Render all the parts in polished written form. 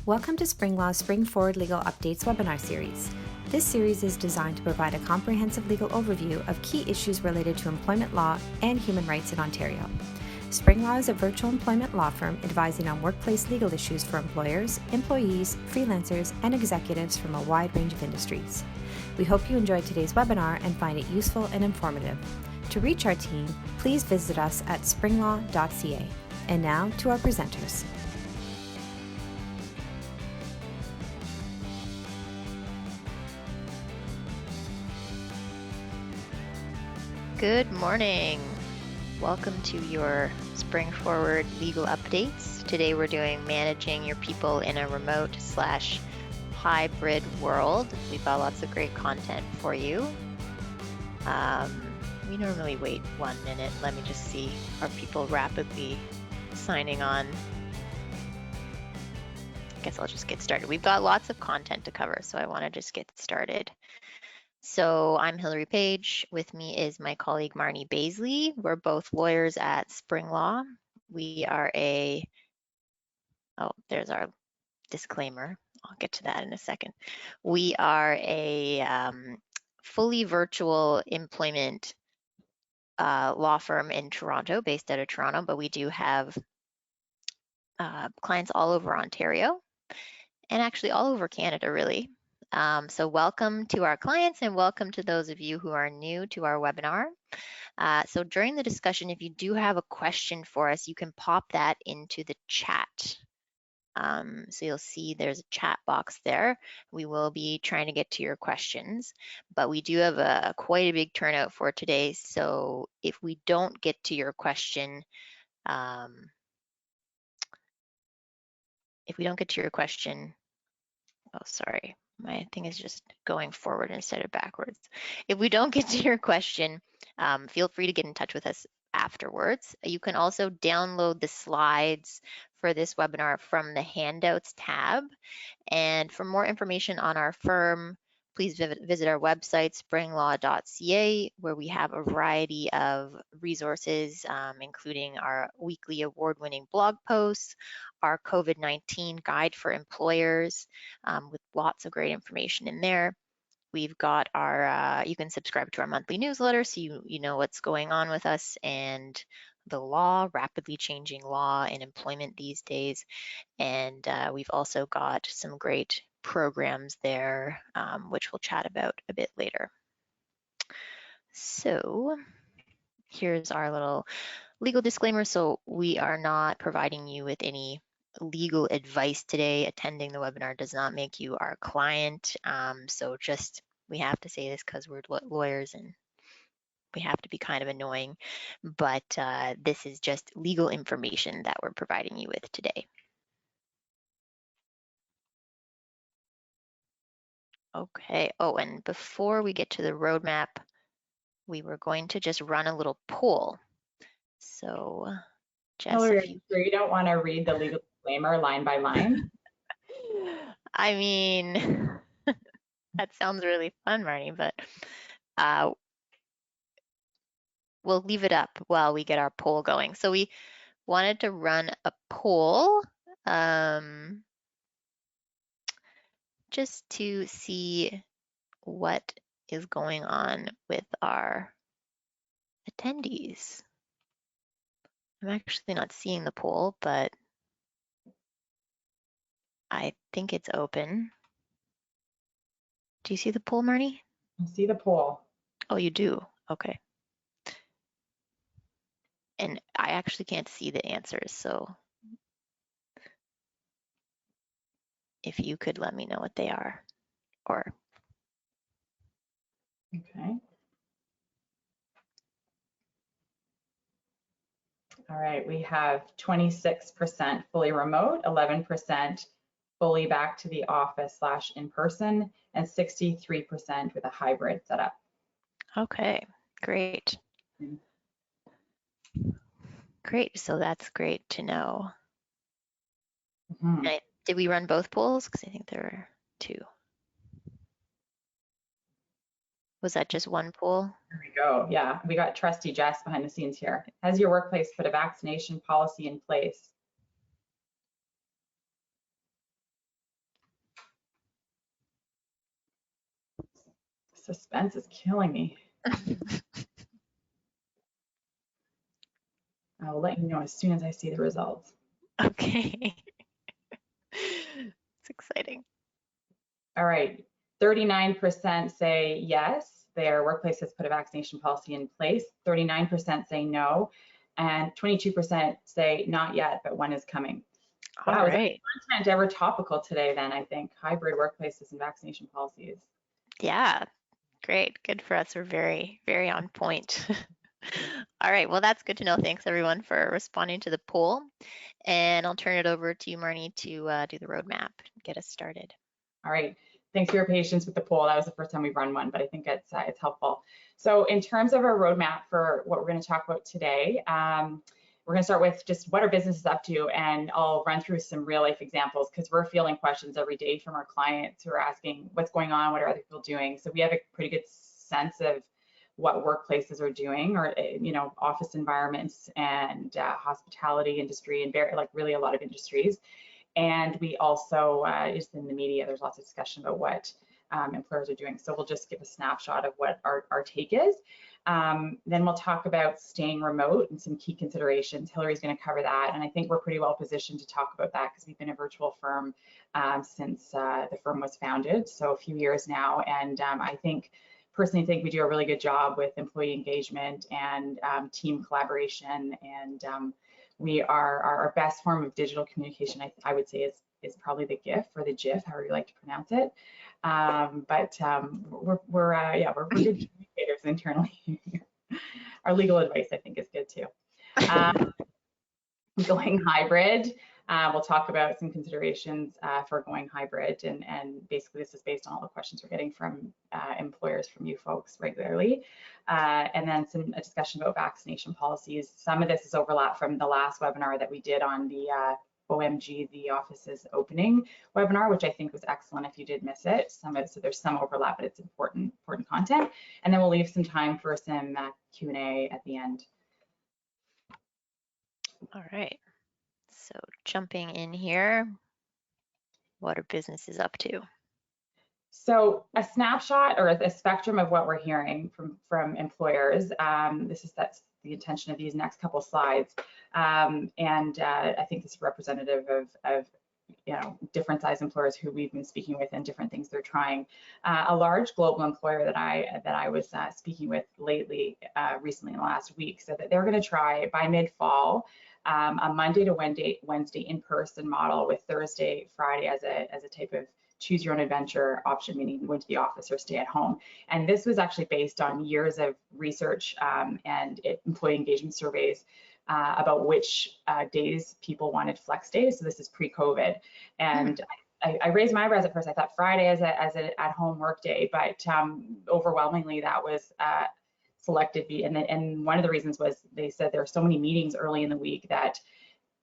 Welcome to SpringLaw's Spring Forward Legal Updates webinar series. This series is designed to provide a comprehensive legal overview of key issues related to employment law and human rights in Ontario. SpringLaw is a virtual employment law firm advising on workplace legal issues for employers, employees, freelancers, and executives from a wide range of industries. We hope you enjoyed today's webinar and find it useful and informative. To reach our team, please visit us at springlaw.ca. And now to our presenters. Good morning. Welcome to your Spring Forward Legal Updates. Today we're doing managing your people in a remote/hybrid world. We've got lots of great content for you. We normally wait 1 minute. Let me just see. Are people rapidly signing on? I guess I'll just get started. We've got lots of content to cover, so I want to just get started. So I'm Hilary Page. With me is my colleague Marnie Baizley. We're both lawyers at SpringLaw. We are there's our disclaimer. I'll get to that in a second. We are a fully virtual employment law firm in Toronto, based out of Toronto, but we do have clients all over Ontario and actually all over Canada, really. So welcome to our clients and welcome to those of you who are new to our webinar. So during the discussion, if you do have a question for us, you can pop that into the chat. So you'll see there's a chat box there. We will be trying to get to your questions, but we do have quite a big turnout for today. So if we don't get to your question, oh, sorry. My thing is just going forward instead of backwards. If we don't get to your question, feel free to get in touch with us afterwards. You can also download the slides for this webinar from the handouts tab. And for more information on our firm, please visit our website, springlaw.ca, where we have a variety of resources, including our weekly award-winning blog posts, our COVID-19 guide for employers, with lots of great information in there. We've got our, you can subscribe to our monthly newsletter so you know what's going on with us and the law, rapidly changing law and employment these days. And we've also got some great programs there, which we'll chat about a bit later. So here's our little legal disclaimer. So we are not providing you with any legal advice today. Attending the webinar does not make you our client. So just, we have to say this because we're lawyers and we have to be kind of annoying, but this is just legal information that we're providing you with today. Okay, oh, and before we get to the roadmap, we were going to just run a little poll. So, Jess, Hilary, you don't want to read the legal disclaimer line by line? I mean, that sounds really fun, Marnie, but we'll leave it up while we get our poll going. So we wanted to run a poll just to see what is going on with our attendees. I'm actually not seeing the poll, but I think it's open. Do you see the poll, Marnie? I see the poll. Oh, you do? Okay. And I actually can't see the answers, so if you could let me know what they are, or. Okay. All right, we have 26% fully remote, 11% fully back to the office / in person, and 63% with a hybrid setup. Okay, great. Great, so that's great to know. Did we run both polls? Because I think there were two. Was that just one poll? There we go. Yeah, we got trusty Jess behind the scenes here. Has your workplace put a vaccination policy in place? suspense is killing me. I will let you know as soon as I see the results. Okay. It's exciting. All right, 39% say yes, their workplace has put a vaccination policy in place. 39% say no, and 22% say not yet, but when is coming. All Wow, right. is content ever topical today then, I think, hybrid workplaces and vaccination policies. Yeah, great. Good for us. We're very, very on point. All right. Well, that's good to know. Thanks everyone for responding to the poll. And I'll turn it over to you, Marnie, to do the roadmap and get us started. All right. Thanks for your patience with the poll. That was the first time we've run one, but I think it's helpful. So in terms of our roadmap for what we're going to talk about today, we're going to start with just what our business is up to, and I'll run through some real life examples because we're fielding questions every day from our clients who are asking what's going on, what are other people doing. So we have a pretty good sense of what workplaces are doing, or office environments and hospitality industry, and like really a lot of industries. And we also, just in the media, there's lots of discussion about what employers are doing. So we'll just give a snapshot of what our take is. Then we'll talk about staying remote and some key considerations. Hilary's going to cover that. And I think we're pretty well positioned to talk about that because we've been a virtual firm since the firm was founded, so a few years now. And I personally think we do a really good job with employee engagement and team collaboration, and we are our best form of digital communication, I would say, is probably the GIF or the GIF, however you like to pronounce it. We're good communicators internally. Our legal advice, I think, is good too. Going hybrid, we'll talk about some considerations for going hybrid, and basically this is based on all the questions we're getting from employers, from you folks regularly. And then a discussion about vaccination policies. Some of this is overlap from the last webinar that we did on the OMG, the office's opening webinar, which I think was excellent if you did miss it. So there's some overlap, but it's important content. And then we'll leave some time for some Q&A at the end. All right. So jumping in here, what are businesses up to? So a snapshot or a spectrum of what we're hearing from employers. That's the intention of these next couple slides. I think this is representative of different size employers who we've been speaking with and different things they're trying. A large global employer that I was speaking with recently in the last week said that they're going to try by mid-fall a Monday to Wednesday in-person model with Thursday, Friday as a type of choose your own adventure option, meaning go into the office or stay at home. And this was actually based on years of research and employee engagement surveys about which days people wanted flex days. So this is pre-COVID. And I raised my eyebrows at first. I thought Friday as an at-home work day, but overwhelmingly that was selected. And one of the reasons was they said there are so many meetings early in the week that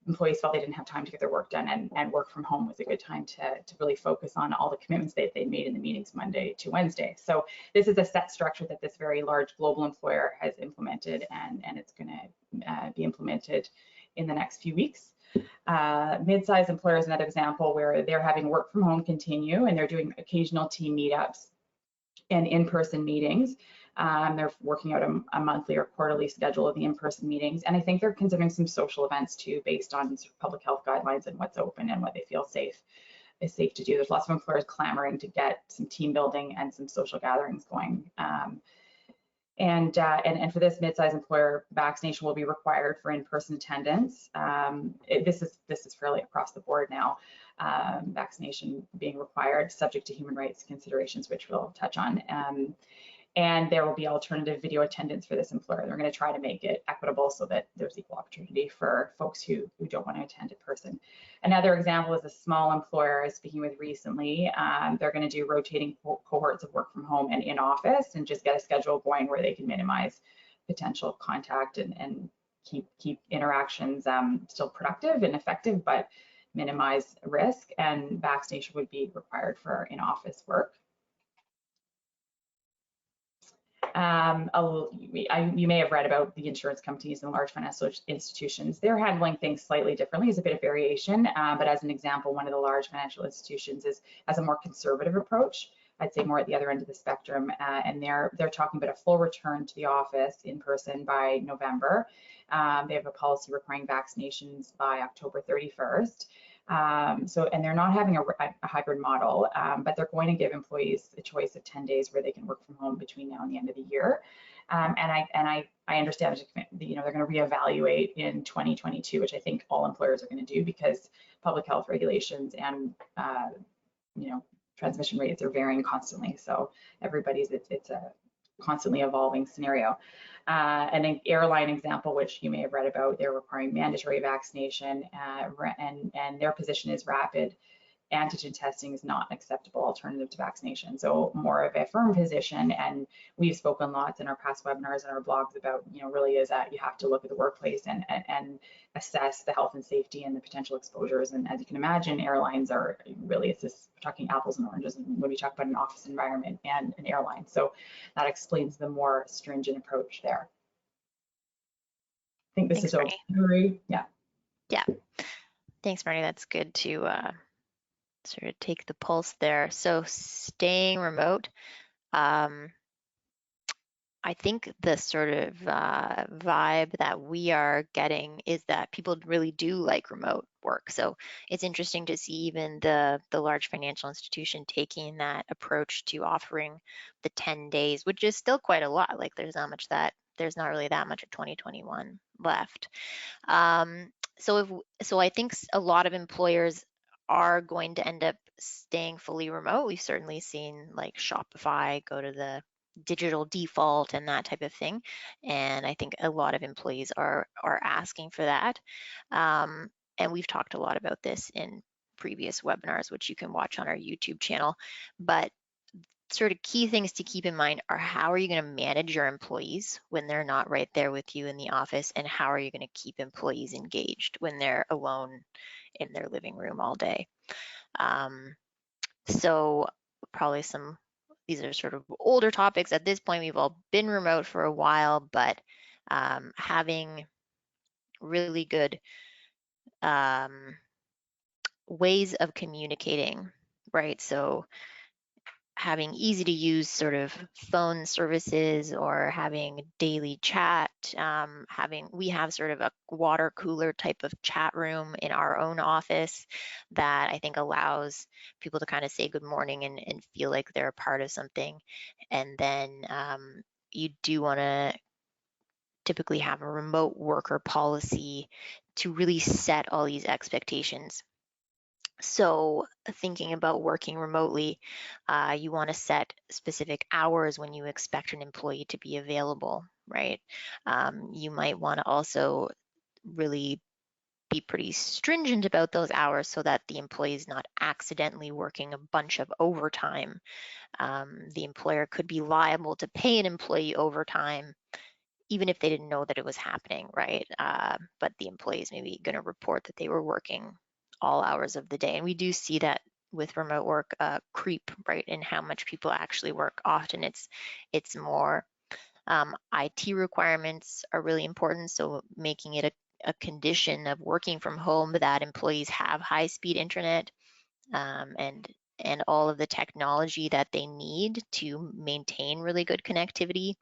employees felt they didn't have time to get their work done, and work from home was a good time to really focus on all the commitments that they made in the meetings Monday to Wednesday. So this is a set structure that this very large global employer has implemented, and it's going to be implemented in the next few weeks. Mid-size employer is another example where they're having work from home continue, and they're doing occasional team meetups and in-person meetings. They're working out a monthly or quarterly schedule of the in-person meetings, and I think they're considering some social events too, based on public health guidelines and what's open and what they feel is safe to do. There's lots of employers clamoring to get some team building and some social gatherings going. And for this mid-sized employer, vaccination will be required for in-person attendance. This is fairly across the board now. Vaccination being required, subject to human rights considerations, which we'll touch on. And there will be alternative video attendance for this employer. They're going to try to make it equitable so that there's equal opportunity for folks who don't want to attend in person. Another example is a small employer I was speaking with recently. They're going to do rotating cohorts of work from home and in office, and just get a schedule going where they can minimize potential contact and keep interactions still productive and effective, but minimize risk. And vaccination would be required for in-office work. You may have read about the insurance companies and large financial institutions. They're handling things slightly differently. There's a bit of variation, but as an example, one of the large financial institutions has a more conservative approach I'd say more at the other end of the spectrum, and they're talking about a full return to the office in person by November. They have a policy requiring vaccinations by October 31st. And they're not having a hybrid model, but they're going to give employees a choice of 10 days where they can work from home between now and the end of the year. And I understand that, they're going to reevaluate in 2022, which I think all employers are going to do because public health regulations and transmission rates are varying constantly. So it's a constantly evolving scenario. And an airline example, which you may have read about, they're requiring mandatory vaccination, and their position is rapid antigen testing is not an acceptable alternative to vaccination. So more of a firm position, and we've spoken lots in our past webinars and our blogs about, really is that you have to look at the workplace and assess the health and safety and the potential exposures. And as you can imagine, airlines are really, we're talking apples and oranges when we talk about an office environment and an airline. So that explains the more stringent approach there. I think this is over. Hilary. Yeah. Yeah. Thanks, Marnie. That's good to sort of take the pulse there. So staying remote, I think the sort of vibe that we are getting is that people really do like remote work. So it's interesting to see even the large financial institution taking that approach to offering the 10 days, which is still quite a lot. Like there's not really that much of 2021 left. So I think a lot of employers are going to end up staying fully remote. We've certainly seen like Shopify go to the digital default and that type of thing. And I think a lot of employees are asking for that. And we've talked a lot about this in previous webinars, which you can watch on our YouTube channel. But sort of key things to keep in mind are how are you going to manage your employees when they're not right there with you in the office, and how are you going to keep employees engaged when they're alone in their living room all day. So probably these are sort of older topics. At this point, we've all been remote for a while, but having really good ways of communicating, right? So having easy to use sort of phone services or having daily chat, we have sort of a water cooler type of chat room in our own office that I think allows people to kind of say good morning and feel like they're a part of something. And then you do want to typically have a remote worker policy to really set all these expectations. So thinking about working remotely, you want to set specific hours when you expect an employee to be available, right? You might want to also really be pretty stringent about those hours so that the employee is not accidentally working a bunch of overtime. The employer could be liable to pay an employee overtime even if they didn't know that it was happening, right? But the employee is maybe going to report that they were working all hours of the day. And we do see that with remote work creep, right, in how much people actually work. Often it's more. IT requirements are really important, so making it a condition of working from home that employees have high-speed internet and all of the technology that they need to maintain really good connectivity.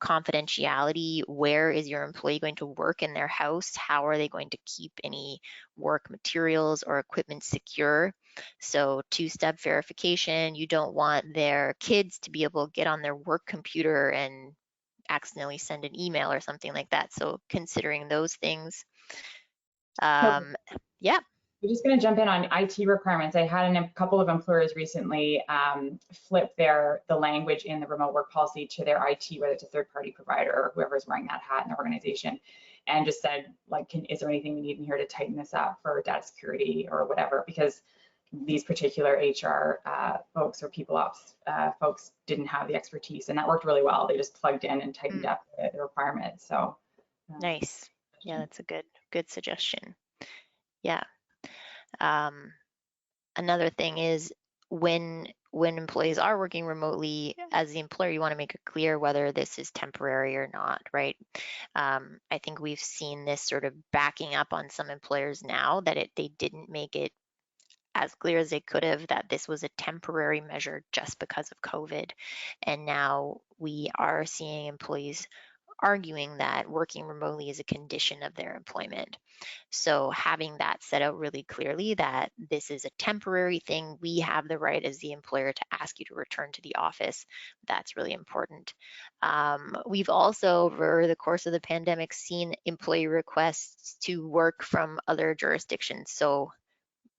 Confidentiality, where is your employee going to work in their house? How are they going to keep any work materials or equipment secure? So two-step verification, you don't want their kids to be able to get on their work computer and accidentally send an email or something like that. So considering those things. Yeah. We're just going to jump in on IT requirements. I had a couple of employers recently flip the language in the remote work policy to their IT, whether it's a third-party provider or whoever's wearing that hat in the organization, and just said, like, is there anything we need in here to tighten this up for data security or whatever? Because these particular HR folks or people ops folks didn't have the expertise, and that worked really well. They just plugged in and tightened up the requirements. So nice. Yeah, that's a good suggestion. Yeah. Another thing is when employees are working remotely, as the employer, you want to make it clear whether this is temporary or not, right? I think we've seen this sort of backing up on some employers now that they didn't make it as clear as they could have that this was a temporary measure just because of COVID. And now we are seeing employees arguing that working remotely is a condition of their employment. So having that set out really clearly that this is a temporary thing, we have the right as the employer to ask you to return to the office. That's really important. We've also, over the course of the pandemic, seen employee requests to work from other jurisdictions. So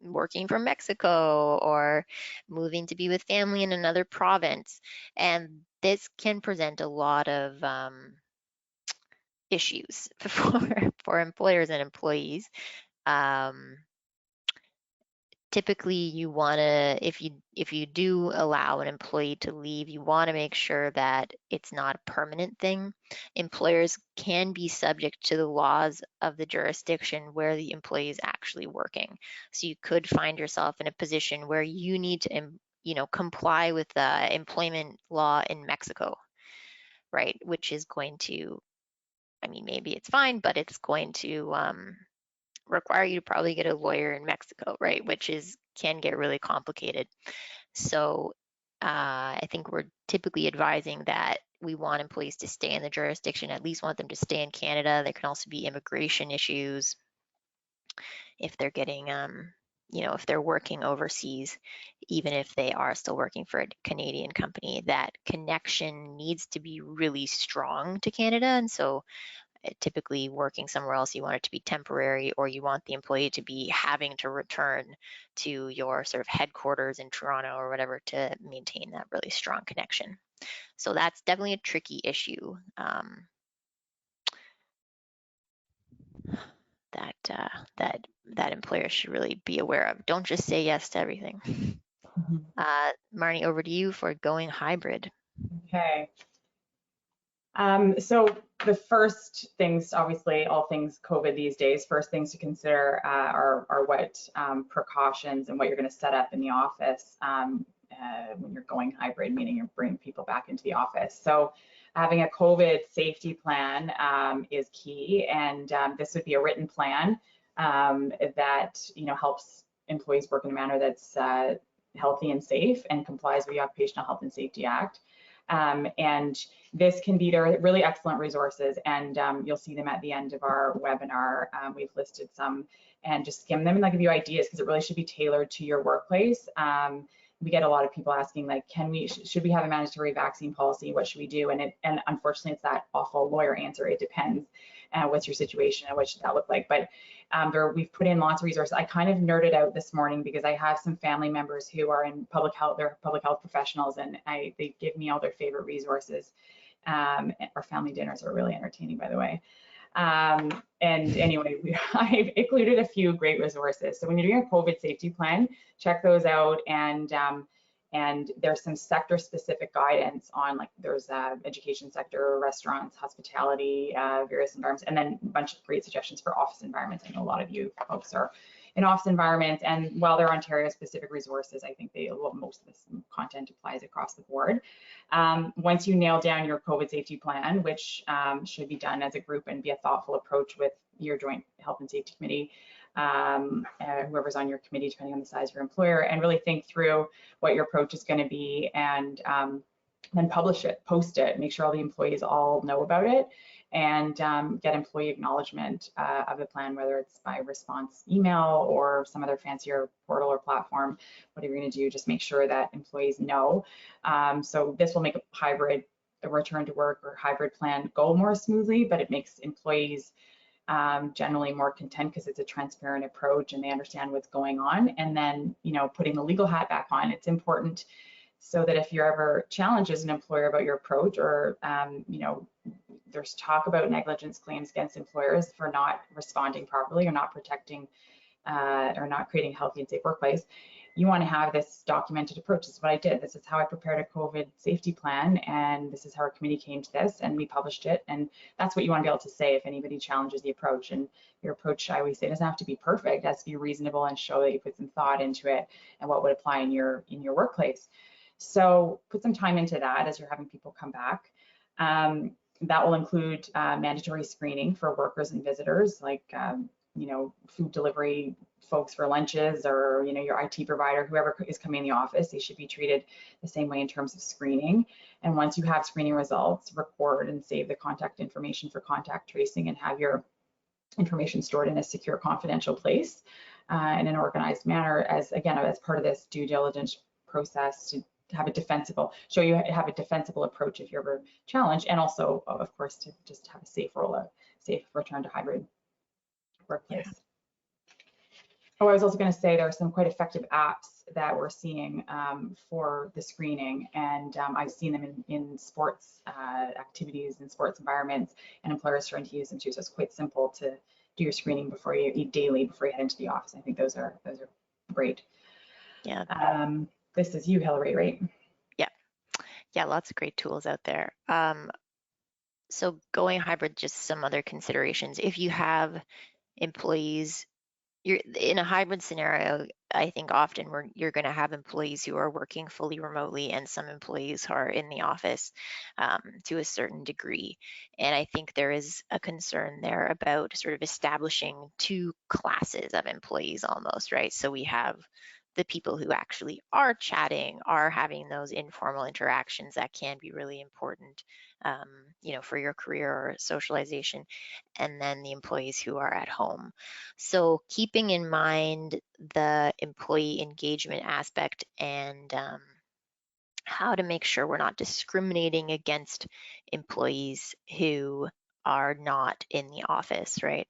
working from Mexico or moving to be with family in another province. And this can present a lot of issues for employers and employees. Typically you want to, if you do allow an employee to leave, you want to make sure that it's not a permanent thing. Employers can be subject to the laws of the jurisdiction where the employee is actually working. So you could find yourself in a position where you need to, comply with the employment law in Mexico, right? Which is going to, maybe it's fine, but it's going to require you to probably get a lawyer in Mexico, right? Which can get really complicated. So I think we're typically advising that we want employees to stay in the jurisdiction, at least want them to stay in Canada. There can also be immigration issues if they're getting, if they're working overseas, even if they are still working for a Canadian company, that connection needs to be really strong to Canada. And so typically working somewhere else, you want it to be temporary, or you want the employee to be having to return to your sort of headquarters in Toronto or whatever to maintain that really strong connection. So that's definitely a tricky issue that employers should really be aware of. Don't just say yes to everything. Marnie, over to you for going hybrid. Okay. So the first things, obviously, all things COVID these days, first things to consider are what precautions and what you're going to set up in the office when you're going hybrid, meaning you're bringing people back into the office. So having a COVID safety plan is key, and this would be a written plan that helps employees work in a manner that's healthy and safe and complies with the Occupational Health and Safety Act. And this can be, they're really excellent resources, and you'll see them at the end of our webinar. We've listed some, and just skim them, and they'll give you ideas because it really should be tailored to your workplace. We get a lot of people asking, like, should we have a mandatory vaccine policy? What should we do? And unfortunately, it's that awful lawyer answer. It depends. What's your situation and what should that look like? But we've put in lots of resources. I kind of nerded out this morning because I have some family members who are in public health, they're public health professionals, and they give me all their favorite resources. Our family dinners are really entertaining, by the way. And anyway, I've included a few great resources. So when you're doing a COVID safety plan, check those out. And there's some sector specific guidance on, like, there's education sector, restaurants, hospitality, various environments, and then a bunch of great suggestions for office environments. I know a lot of you folks are in office environments, and while they're Ontario specific resources, I think most of this content applies across the board. Once you nail down your COVID safety plan, which should be done as a group and be a thoughtful approach with your joint health and safety committee, whoever's on your committee, depending on the size of your employer, and really think through what your approach is going to be, and then publish it, post it, make sure all the employees all know about it, and get employee acknowledgement of the plan, whether it's by response email or some other fancier portal or platform. Whatever you're going to do, just make sure that employees know. So this will make a return to work or hybrid plan go more smoothly, but it makes employees generally more content because it's a transparent approach and they understand what's going on. And then, putting the legal hat back on, it's important so that if you're ever challenged as an employer about your approach, or there's talk about negligence claims against employers for not responding properly or not protecting or not creating a healthy and safe workplace, you want to have this documented approach. This is what I did. This is how I prepared a COVID safety plan, and this is how our committee came to this, and we published it. And that's what you want to be able to say if anybody challenges the approach. And your approach, I always say, doesn't have to be perfect. It has to be reasonable and show that you put some thought into it and what would apply in your workplace. So put some time into that as you're having people come back. That will include mandatory screening for workers and visitors, like food delivery folks for lunches, or your IT provider, whoever is coming in the office, they should be treated the same way in terms of screening. And once you have screening results, record and save the contact information for contact tracing, and have your information stored in a secure, confidential place in an organized manner, as part of this due diligence process, to have a defensible, show you have a defensible approach if you're ever challenged, and also, of course, to just have a safe return to hybrid workplace. Yeah. Oh, I was also going to say there are some quite effective apps that we're seeing for the screening, and I've seen them in sports activities and sports environments, and employers starting to use them too. So it's quite simple to do your screening daily before you head into the office. I think those are great. Yeah. This is you, Hilary, right? Yeah, lots of great tools out there. So going hybrid, just some other considerations. If you have employees, you're in a hybrid scenario, I think often you're going to have employees who are working fully remotely and some employees who are in the office to a certain degree. And I think there is a concern there about sort of establishing two classes of employees almost, right? So we have the people who actually are chatting, are having those informal interactions that can be really important, for your career or socialization, and then the employees who are at home. So keeping in mind the employee engagement aspect and how to make sure we're not discriminating against employees who are not in the office, right?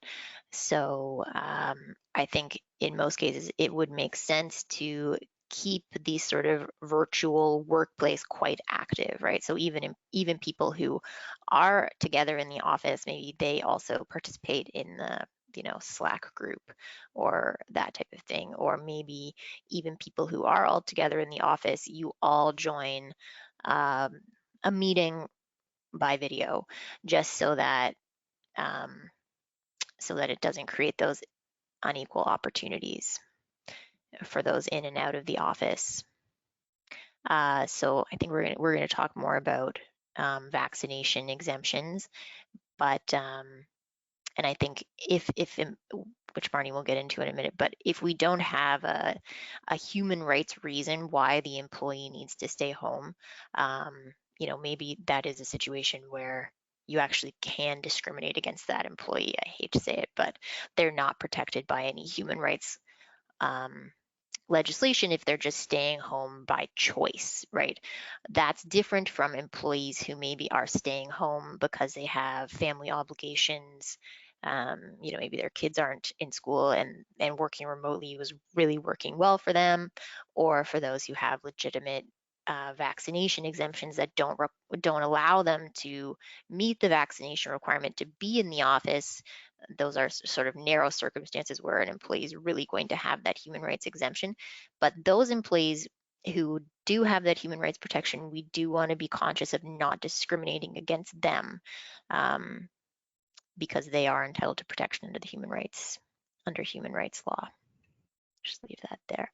So I think in most cases it would make sense to keep the sort of virtual workplace quite active, right? So even people who are together in the office, maybe they also participate in the Slack group or that type of thing, or maybe even people who are all together in the office, you all join a meeting by video, just so that it doesn't create those unequal opportunities for those in and out of the office. So I think we're gonna talk more about vaccination exemptions, but and I think if which Marnie will get into in a minute, but if we don't have a human rights reason why the employee needs to stay home, maybe that is a situation where you actually can discriminate against that employee. I hate to say it, but they're not protected by any human rights legislation if they're just staying home by choice, right? That's different from employees who maybe are staying home because they have family obligations. Maybe their kids aren't in school and working remotely was really working well for them, or for those who have legitimate vaccination exemptions that don't allow them to meet the vaccination requirement to be in the office. Those are sort of narrow circumstances where an employee is really going to have that human rights exemption. But those employees who do have that human rights protection, we do want to be conscious of not discriminating against them, because they are entitled to protection under human rights law. Just leave that there.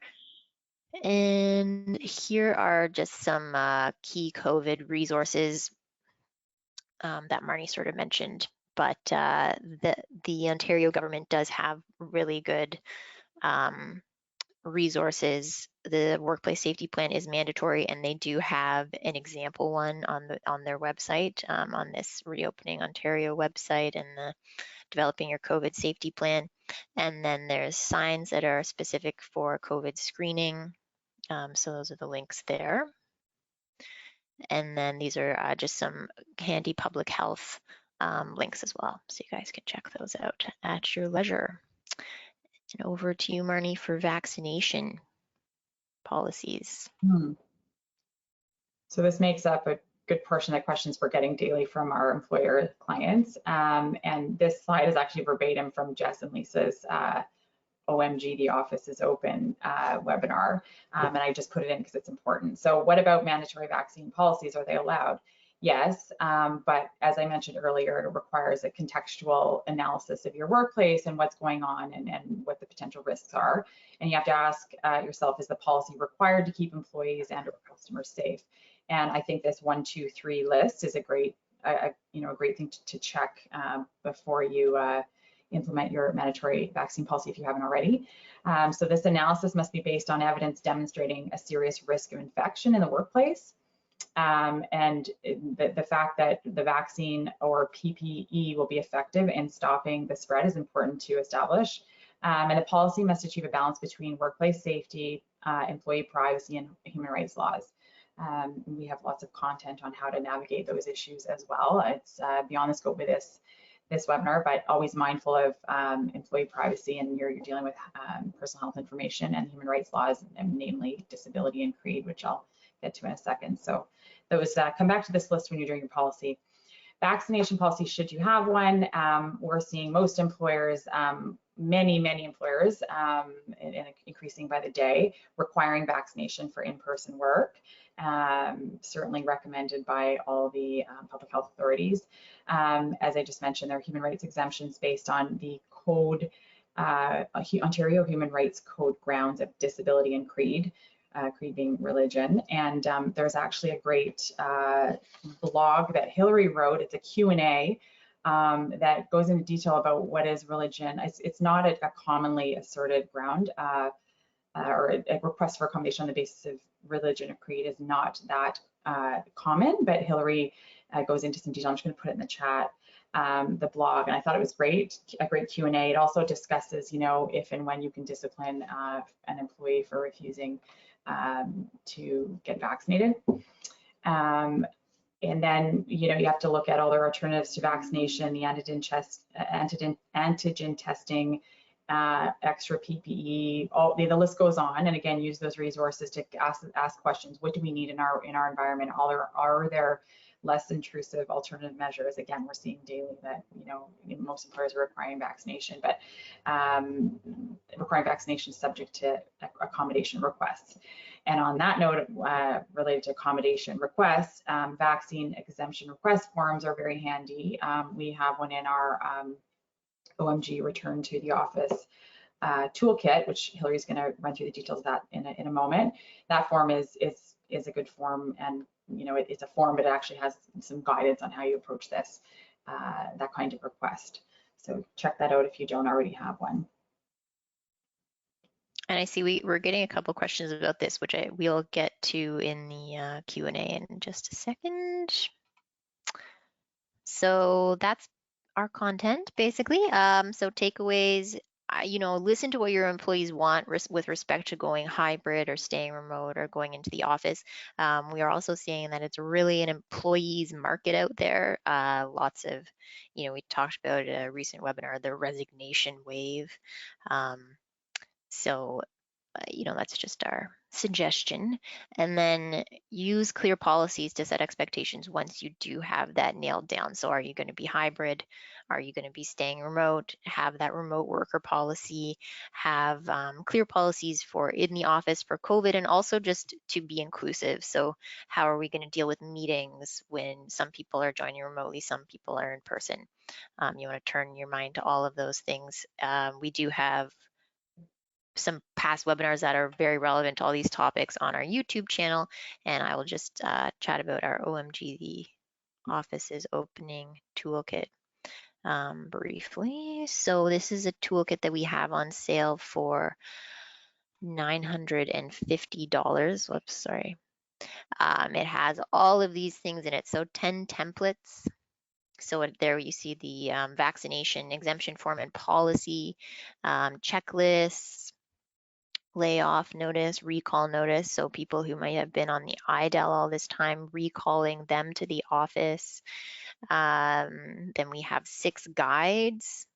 And here are just some key COVID resources that Marnie sort of mentioned. But the Ontario government does have really good resources. The workplace safety plan is mandatory, and they do have an example one on their website, on this Reopening Ontario website, and the Developing Your COVID Safety Plan. And then there's signs that are specific for COVID screening. So those are the links there. And then these are just some handy public health links as well. So you guys can check those out at your leisure. And over to you, Marnie, for vaccination policies. So this makes up a good portion of the questions we're getting daily from our employer clients. And this slide is actually verbatim from Jess and Lisa's OMG, the office is open webinar. And I just put it in because it's important. So what about mandatory vaccine policies? Are they allowed? Yes, but as I mentioned earlier, it requires a contextual analysis of your workplace and what's going on and what the potential risks are. And you have to ask yourself, is the policy required to keep employees and or customers safe? And I think this 1, 2, 3 list is a great thing to check before you implement your mandatory vaccine policy if you haven't already. So this analysis must be based on evidence demonstrating a serious risk of infection in the workplace. And the fact that the vaccine or PPE will be effective in stopping the spread is important to establish. And the policy must achieve a balance between workplace safety, employee privacy, and human rights laws. We have lots of content on how to navigate those issues as well. It's beyond the scope of this webinar, but always mindful of employee privacy, and you're dealing with personal health information and human rights laws, and namely disability and creed, which I'll get to in a second. So those come back to this list when you're doing your policy. Vaccination policy, should you have one. We're seeing most employers, many employers, and increasing by the day, requiring vaccination for in-person work. Certainly recommended by all the public health authorities. As I just mentioned, there are human rights exemptions based on the code, Ontario Human Rights Code grounds of disability and creed. Creed being religion. And there's actually a great blog that Hilary wrote. It's a Q&A that goes into detail about what is religion. It's not a commonly asserted ground, or a request for accommodation on the basis of religion or creed is not that common, but Hilary goes into some detail. I'm just going to put it in the chat, the blog, and I thought it was great, a great Q&A. It also discusses, if and when you can discipline an employee for refusing to get vaccinated. And then, you have to look at all the alternatives to vaccination, the antigen testing, extra PPE, the list goes on. And again, use those resources to ask questions. What do we need in our environment? Are there less intrusive alternative measures? Again, we're seeing daily that, most employers are requiring vaccination, but requiring vaccination subject to accommodation requests. And on that note, related to accommodation requests, vaccine exemption request forms are very handy. We have one in our OMG Return to the Office toolkit, which Hilary's going to run through the details of that in a moment. That form is a good form, and it's a form, but it actually has some guidance on how you approach this, that kind of request. So check that out if you don't already have one. And I see we're getting a couple questions about this, which we'll get to in the Q&A in just a second. So that's our content, basically. So takeaways, listen to what your employees want with respect to going hybrid or staying remote or going into the office. We are also seeing that it's really an employees market out there. Lots of, we talked about a recent webinar, the resignation wave. So that's just our suggestion. And then use clear policies to set expectations once you do have that nailed down. So are you going to be hybrid? Are you going to be staying remote? Have that remote worker policy, have clear policies for in the office for COVID, and also just to be inclusive. So how are we going to deal with meetings when some people are joining remotely, some people are in person? You want to turn your mind to all of those things. We do have some past webinars that are very relevant to all these topics on our YouTube channel, and I will just chat about our OMG, the Office is Opening toolkit briefly. So this is a toolkit that we have on sale for $950. Whoops, sorry. It has all of these things in it, so 10 templates. So there you see the vaccination exemption form and policy, checklists, layoff notice, recall notice. So people who might have been on the IDL all this time, recalling them to the office. Then we have 6 guides,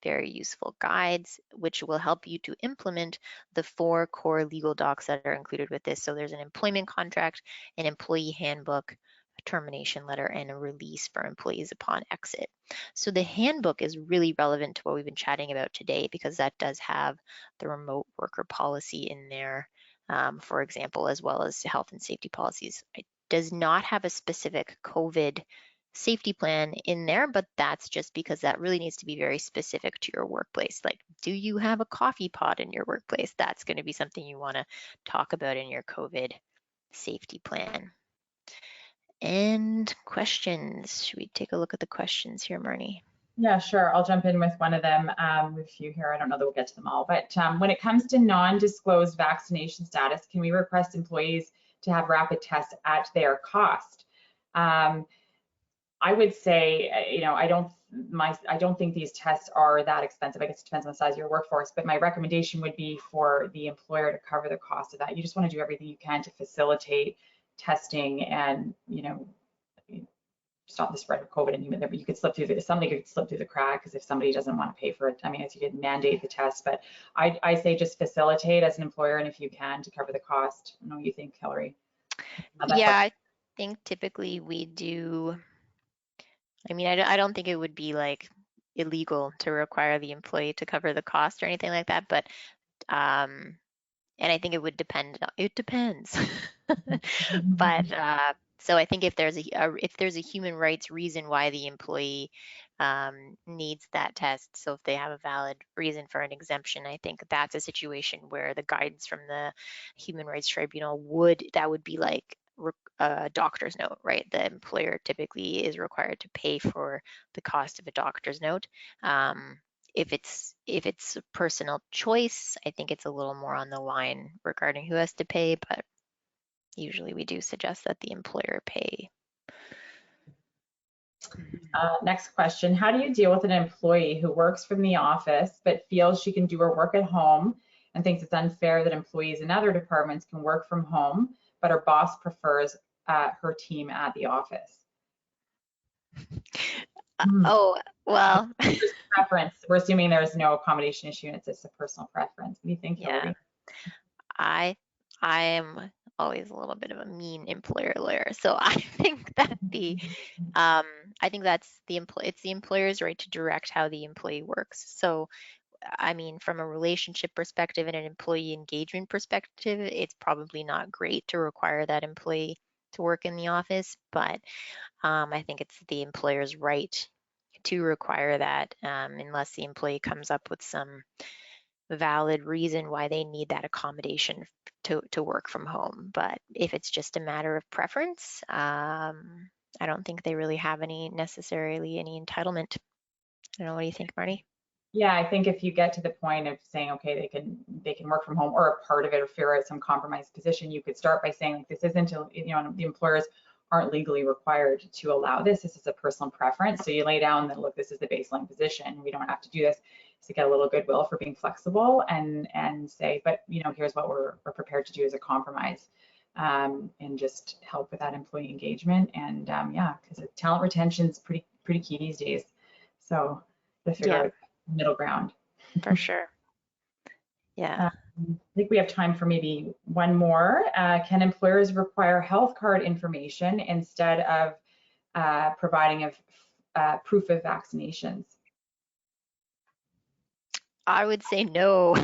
very useful guides, which will help you to implement the 4 core legal docs that are included with this. So there's an employment contract, an employee handbook, a termination letter, and a release for employees upon exit. So the handbook is really relevant to what we've been chatting about today, because that does have the remote worker policy in there, for example, as well as health and safety policies. It does not have a specific COVID safety plan in there, but that's just because that really needs to be very specific to your workplace. Like, do you have a coffee pot in your workplace? That's going to be something you want to talk about in your COVID safety plan. And questions. Should we take a look at the questions here, Marnie? Yeah, sure. I'll jump in with one of them. We have a few here. I don't know that we'll get to them all. But when it comes to non-disclosed vaccination status, can we request employees to have rapid tests at their cost? I would say, I don't think these tests are that expensive. I guess it depends on the size of your workforce, but my recommendation would be for the employer to cover the cost of that. You just want to do everything you can to facilitate testing and, stop the spread of COVID and you could slip through somebody could slip through the cracks if somebody doesn't want to pay for it. I mean, as you could mandate the test, but I say just facilitate as an employer, and if you can, to cover the cost. I know you think, Hilary. Yeah, I think typically we do. I mean, I don't think it would be like illegal to require the employee to cover the cost or anything like that, but and I think it would depend. It depends. But so I think if there's a human rights reason why the employee needs that test, so if they have a valid reason for an exemption, I think that's a situation where the guidance from the Human Rights Tribunal would be like a doctor's note, right? The employer typically is required to pay for the cost of a doctor's note. If it's a personal choice, I think it's a little more on the line regarding who has to pay, but usually we do suggest that the employer pay. Next question. How do you deal with an employee who works from the office but feels she can do her work at home and thinks it's unfair that employees in other departments can work from home, but her boss prefers her team at the office? Oh, well. Preference. We're assuming there's no accommodation issue and it's just a personal preference. What do you think, Hilary? Yeah. I am always a little bit of a mean employer lawyer, so I think that it's the employer's right to direct how the employee works. So I mean, from a relationship perspective and an employee engagement perspective, it's probably not great to require that employee to work in the office, but I think it's the employer's right to require that unless the employee comes up with some valid reason why they need that accommodation to work from home. But if it's just a matter of preference, I don't think they really have necessarily any entitlement. I don't know, what do you think, Marnie? Yeah, I think if you get to the point of saying, okay, they can work from home or a part of it or figure out some compromise position, you could start by saying, like, this isn't, the employers aren't legally required to allow this. This is a personal preference. So you lay down that, look, this is the baseline position. We don't have to do this. To get a little goodwill for being flexible and say, but here's what we're prepared to do as a compromise, and just help with that employee engagement. And yeah, because talent retention is pretty key these days. So to figure out middle ground. For sure. Yeah. I think we have time for maybe one more. Can employers require health card information instead of providing proof of vaccinations? I would say no.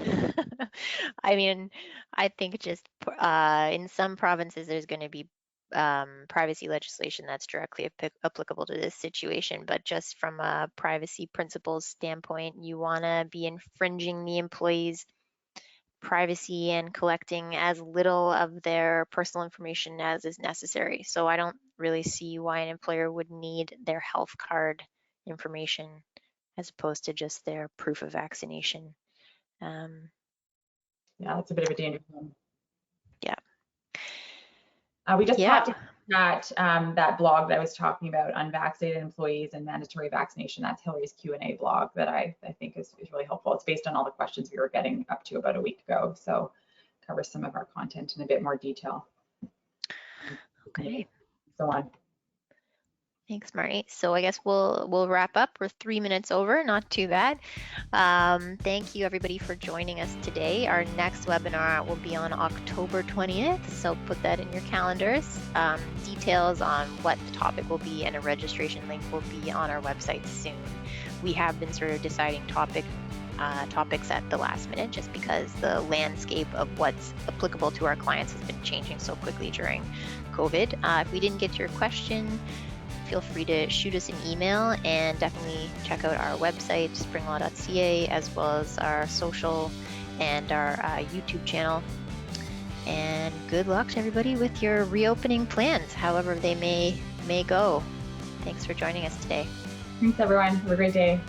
I mean, I think just in some provinces, there's going to be privacy legislation that's directly applicable to this situation. But just from a privacy principles standpoint, you want to be infringing the employee's privacy and collecting as little of their personal information as is necessary. So I don't really see why an employer would need their health card information as opposed to just their proof of vaccination. Yeah, that's a bit of a dangerous one. Yeah. We just talked about that blog that I was talking about, unvaccinated employees and mandatory vaccination. That's Hilary's Q&A blog that I think is really helpful. It's based on all the questions we were getting up to about a week ago. So covers some of our content in a bit more detail. Okay. So on. Thanks, Marnie. So I guess we'll wrap up. We're 3 minutes over, not too bad. Thank you everybody for joining us today. Our next webinar will be on October 20th, so put that in your calendars. Details on what the topic will be and a registration link will be on our website soon. We have been sort of deciding topics at the last minute just because the landscape of what's applicable to our clients has been changing so quickly during COVID. If we didn't get to your question, feel free to shoot us an email, and definitely check out our website, springlaw.ca, as well as our social and our YouTube channel. And good luck to everybody with your reopening plans, however they may go. Thanks for joining us today. Thanks, everyone. Have a great day.